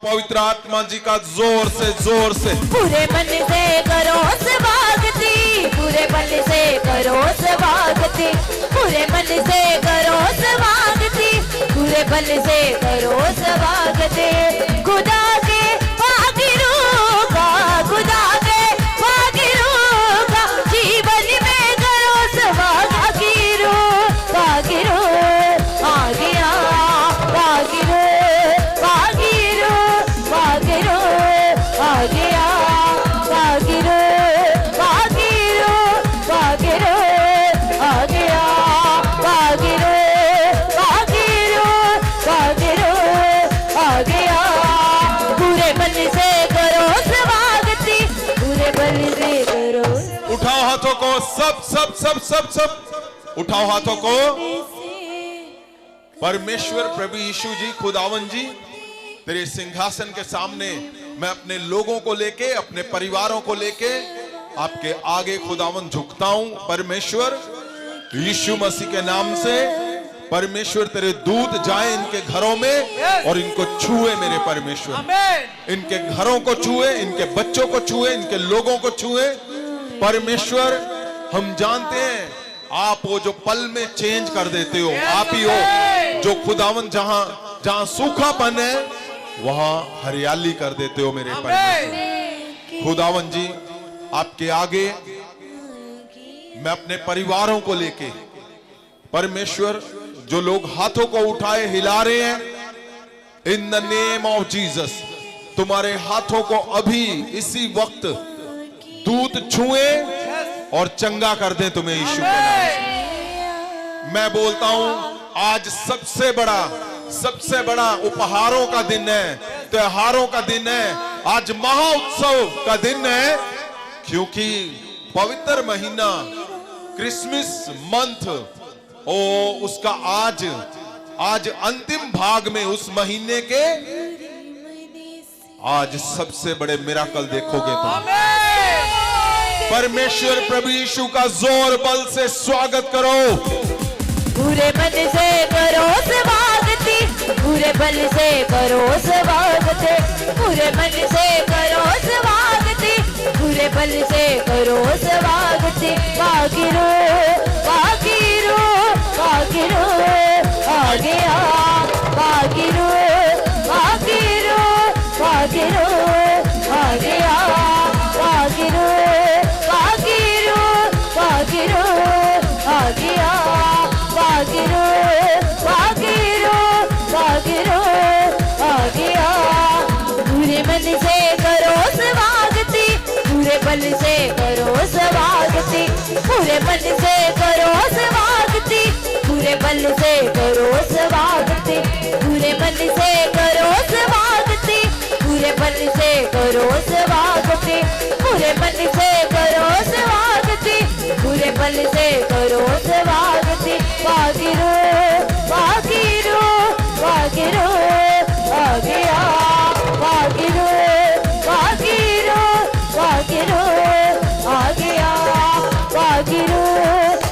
पवित्र आत्मा जी का जोर से पूरे मन से करो स्वागति, पूरे मन से करो स्वागति, पूरे मन से करो स्वागति, पूरे मन से करो स्वागति। खुदा के फाकिरों का, खुदा के फाकिरों का जीवन में करो स्वागतिरो, फाकिरो आ गया, फाकिरो फाकिरो फाकिरो आ गया, फाकिरो फाकिरो फाकिरो आ गया, फाकिरो फाकिरो फाकिरो आ गया। पूरे मन से करो स्वागति, पूरे मन से करो। उठाओ हाथों को, सब उठाओ हाथों को। परमेश्वर प्रभु यीशु जी, खुदावन जी, तेरे सिंहासन के सामने मैं अपने लोगों को लेके, अपने परिवारों को लेके आपके आगे खुदावन झुकता हूं। परमेश्वर यीशु मसीह के नाम से परमेश्वर तेरे दूत जाए इनके घरों में और इनको छुए मेरे परमेश्वर, इनके घरों को छुए, इनके बच्चों को छुए, इनके लोगों को छुए। परमेश्वर हम जानते हैं आप वो जो पल में चेंज कर देते हो, आप ही हो जो खुदावन जहां सूखापन है वहां हरियाली कर देते हो मेरे परमेश्वर। खुदावन जी, आपके आगे मैं अपने परिवारों को लेके, परमेश्वर जो लोग हाथों को उठाए हिला रहे हैं, in the name of Jesus, तुम्हारे हाथों को अभी इसी वक्त दूत छुए और चंगा कर दे तुम्हें यीशु के नाम से। मैं बोलता हूं आज सबसे बड़ा उपहारों का दिन है, त्योहारों का दिन है, आज महाउत्सव का दिन है, क्योंकि पवित्र महीना क्रिसमस मंथ उसका आज अंतिम भाग में उस महीने के आज सबसे बड़े मिराकल देखोगे तुम। परमेश्वर प्रभु यीशु का जोर बल से स्वागत करो। पूरे मन से करो स्वागति, पूरे बल से करो स्वागति, पूरे मन से करो स्वागति, पूरे बल से करो स्वागति। फाकिरो फाकिरो फाकिरो आ गया, फाकिरो फाकिरो फाकिरो आ गया, फाकिरो फाकिरो फाकिरो आ गया, फाकिरो फाकिरो फाकिरो आ गया। पूरे मन से करो स्वागति, पूरे बल से करो स्वागति, पूरे मन से करो स्वागति, पूरे बल से करो स्वागति, पूरे मन से करो स्वागति, पूरे बल से करो स्वागति, पूरे मन से करो स्वागति, पूरे बल से करो स्वागति। फाकिरो फाकिरो फाकिरो आ गया, फाकिरो फाकिरो फाकिरो आ गया, फाकिरो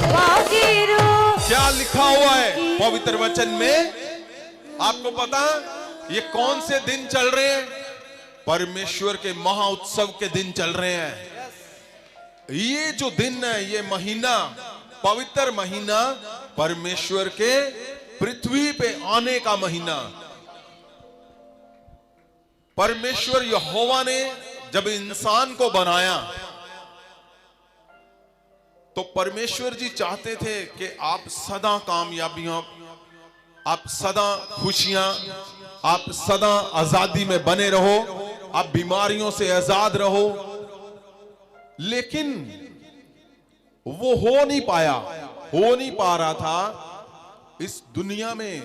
फाकिरो। क्या लिखा हुआ है पवित्र वचन में? आपको पता ये कौन से दिन चल रहे हैं? परमेश्वर के महाउत्सव के दिन चल रहे हैं। ये जो दिन है, ये महीना, पवित्र महीना, परमेश्वर के पृथ्वी पे आने का महीना। परमेश्वर यहोवा ने जब इंसान को बनाया तो परमेश्वर जी चाहते थे कि आप सदा कामयाबियां, आप सदा खुशियां, आप सदा आजादी में बने रहो, आप बीमारियों से आजाद रहो। लेकिन वो हो नहीं पा रहा था। इस दुनिया में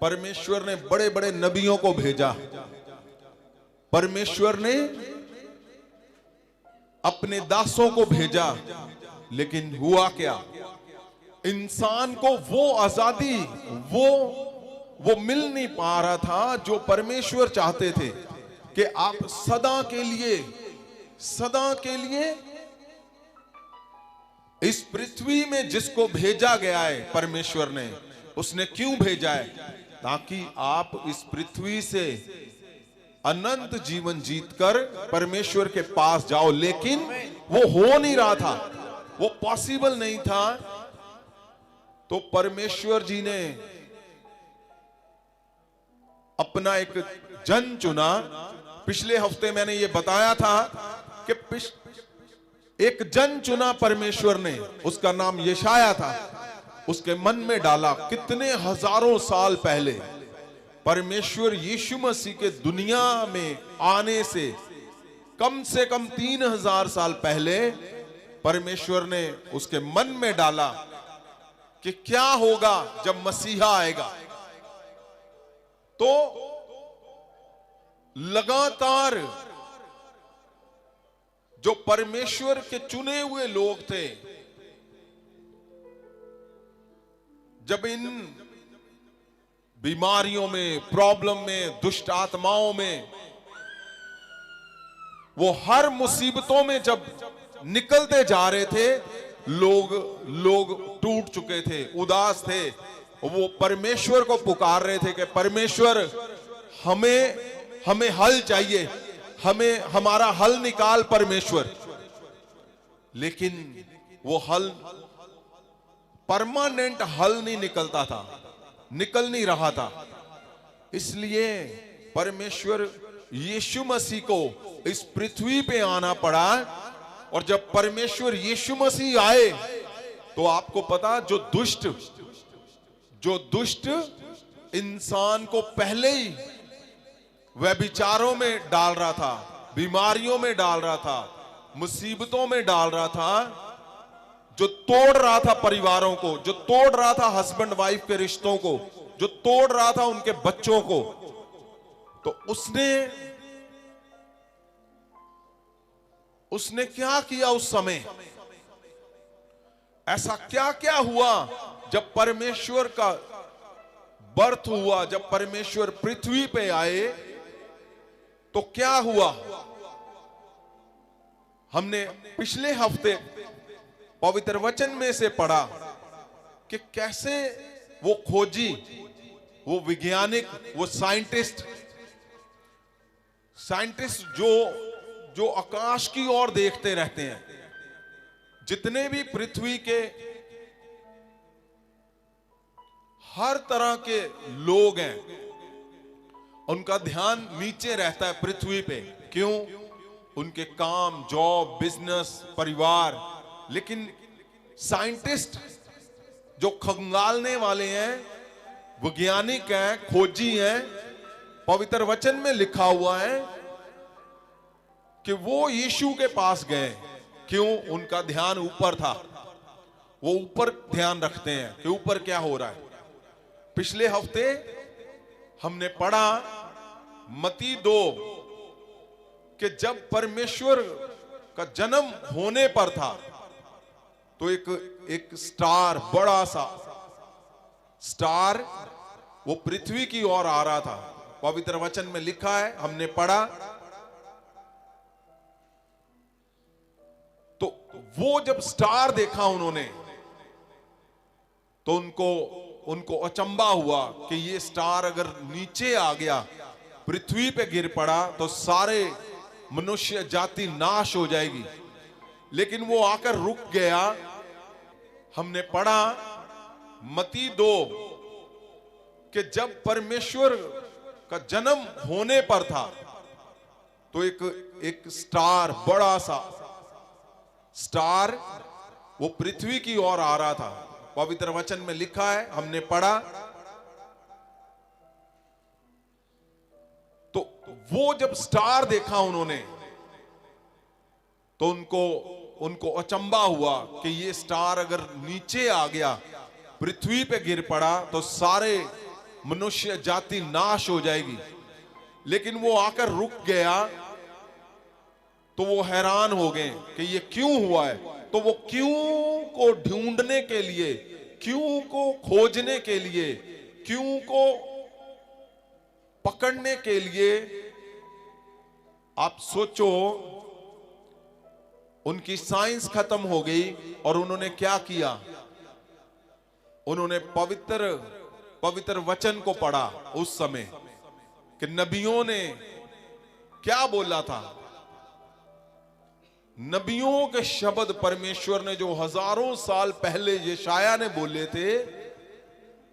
परमेश्वर ने बड़े बड़े नबियों को भेजा, परमेश्वर ने अपने दासों को भेजा, लेकिन हुआ क्या? इंसान को वो आजादी, वो मिल नहीं पा रहा था जो परमेश्वर चाहते थे कि आप सदा के लिए इस पृथ्वी में जिसको भेजा गया है परमेश्वर ने, उसने क्यों भेजा है? ताकि आप इस पृथ्वी से अनंत जीवन जीतकर परमेश्वर के पास जाओ, लेकिन वो हो नहीं रहा था, वो पॉसिबल नहीं था। तो परमेश्वर जी ने अपना एक जन चुना। पिछले हफ्ते मैंने ये बताया था कि एक जन चुना परमेश्वर ने, उसका नाम यशाया था। उसके मन में डाला, कितने हजारों साल पहले परमेश्वर यीशु मसीह के दुनिया में आने से कम 3000 साल पहले परमेश्वर ने उसके मन में डाला कि क्या होगा जब मसीहा आएगा। तो लगातार जो परमेश्वर के चुने हुए लोग थे, जब इन बीमारियों में, प्रॉब्लम में, दुष्ट आत्माओं में, वो हर मुसीबतों में जब निकलते जा रहे थे, लोग टूट चुके थे, उदास थे। वो परमेश्वर को पुकार रहे थे कि परमेश्वर हमें हल चाहिए, हमें हमारा हल निकाल परमेश्वर। लेकिन वो हल, परमानेंट हल नहीं निकलता था, निकल नहीं रहा था। इसलिए परमेश्वर यीशु मसीह को इस पृथ्वी पे आना पड़ा। और जब परमेश्वर यीशु मसीह आए तो आपको पता, जो दुष्ट इंसान को पहले ही व्यभिचारों में डाल रहा था, बीमारियों में डाल रहा था, मुसीबतों में डाल रहा था, जो तोड़ रहा था परिवारों को, जो तोड़ रहा था हस्बैंड वाइफ के रिश्तों को, जो तोड़ रहा था उनके बच्चों को, तो उसने क्या किया उस समय? ऐसा क्या क्या हुआ जब परमेश्वर का बर्थ हुआ, जब परमेश्वर पृथ्वी पे आए तो क्या हुआ? हमने पिछले हफ्ते पवित्र वचन में से पढ़ा कि कैसे वो खोजी, वो वैज्ञानिक, वो साइंटिस्ट जो आकाश की ओर देखते रहते हैं। जितने भी पृथ्वी के हर तरह के लोग हैं, उनका ध्यान नीचे रहता है पृथ्वी पे। क्यों? उनके काम, जॉब, बिजनेस, परिवार। लेकिन साइंटिस्ट जो खंगालने वाले हैं, वैज्ञानिक हैं, खोजी हैं, पवित्र वचन में लिखा हुआ है कि वो यीशु के पास गए। क्यों? उनका ध्यान ऊपर था, वो ऊपर ध्यान रखते हैं कि ऊपर क्या हो रहा है। पिछले हफ्ते हमने पढ़ा मत्ती 2 कि जब परमेश्वर का जन्म होने पर था तो एक स्टार, बड़ा सा स्टार वो पृथ्वी की ओर आ रहा था। पवित्र वचन में लिखा है, हमने पढ़ा। तो वो जब स्टार देखा उन्होंने तो उनको अचंबा हुआ कि ये स्टार अगर नीचे आ गया, पृथ्वी पे गिर पड़ा तो सारे मनुष्य जाति नाश हो जाएगी। लेकिन वो आकर रुक गया। हमने पढ़ा मत्ती 2 कि जब परमेश्वर का जन्म होने पर था तो एक स्टार, बड़ा सा स्टार वो पृथ्वी की ओर आ रहा था। पवित्र वचन में लिखा है, हमने पढ़ा। तो वो जब स्टार देखा उन्होंने तो उनको अचंबा हुआ कि ये स्टार अगर नीचे आ गया, पृथ्वी पे गिर पड़ा तो सारे मनुष्य जाति नाश हो जाएगी। लेकिन वो आकर रुक गया तो वो हैरान हो गए कि ये क्यों हुआ है। तो वो क्यों को ढूंढने के लिए, क्यों को खोजने के लिए, क्यों को पकड़ने के लिए, आप सोचो, उनकी साइंस खत्म हो गई और उन्होंने क्या किया? उन्होंने पवित्र वचन को पढ़ा उस समय कि नबियों ने क्या बोला था? नबियों के शब्द परमेश्वर ने जो हजारों साल पहले यशाया ने बोले थे,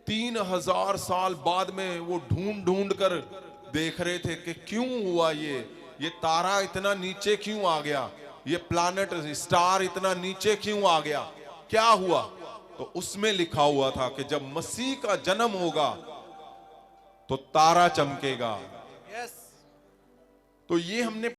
3000 साल बाद में वो ढूंढ ढूंढ कर देख रहे थे कि क्यों हुआ ये तारा इतना नीचे क्यों आ गया, ये प्लैनेट स्टार इतना नीचे क्यों आ गया, क्या हुआ? तो उसमें लिखा हुआ था कि जब मसीह का जन्म होगा तो तारा चमकेगा। तो ये हमने